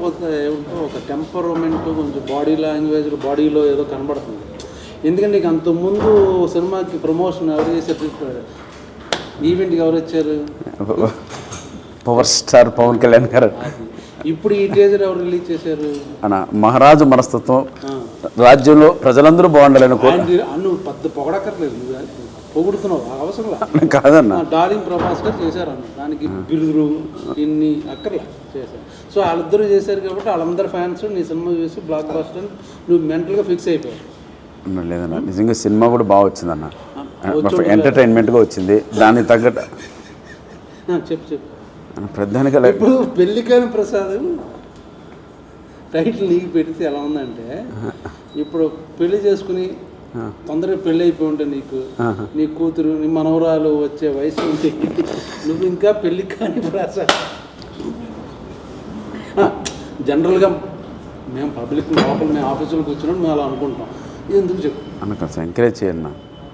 లేకపోతే ఏమిటో ఒక టెంపరమెంట్ కొంచెం బాడీ లాంగ్వేజ్ బాడీలో ఏదో కనబడుతుంది. ఎందుకంటే నీకు అంతకుముందు సినిమాకి ప్రమోషన్ ఎవరు చేశారు, ఈవెంట్కి ఎవరు వచ్చారు? పవర్ స్టార్ పవన్ కళ్యాణ్ గారు. ఇప్పుడు ఈ టీజర్ ఎవరు రిలీజ్ చేశారు? అన్న మహారాజు మనస్తత్వం, రాజ్యంలో ప్రజలందరూ బాగుండాలని నువ్వు పెద్ద పొగడక్కర్లేదు, నువ్వు పొగుడుతున్నావు అవసరం కాదన్న. డార్లింగ్ ప్రభాస్ గారు చేశారు అన్న, దానికి బిరుదులు ఇన్ని అక్కర్లే చేశారు. సో వాళ్ళిద్దరూ చేశారు కాబట్టి వాళ్ళందరూ ఫ్యాన్స్ నీ సినిమా చూసి బ్లాక్ బస్టర్ నువ్వు మెంటల్గా ఫిక్స్ అయిపోయావు. లేదన్న, నిజంగా సినిమా కూడా బాగా వచ్చిందన్న, ఎంటర్టైన్మెంట్గా వచ్చింది. దానికి తగ్గట్టు చెప్పు ప్రధానిగా ఇప్పుడు పెళ్ళికాని ప్రసాద్ టైటిల్ నీకు పెడితే ఎలా ఉందంటే, ఇప్పుడు పెళ్లి చేసుకుని తొందరగా పెళ్ళి అయిపోయి ఉంటే నీ కూతురు నీ మనవరాలు వచ్చే వయసు ఉంటే నువ్వు ఇంకా పెళ్ళి కాని ప్రసాద్. జనరల్గా మేము పబ్లిక్ లోపల మేము ఆఫీసులో కూర్చున్నాం మేము అలా అనుకుంటాం. ఎందుకు చెప్పు అన్న, ఎంకరేజ్ చేయన్నా.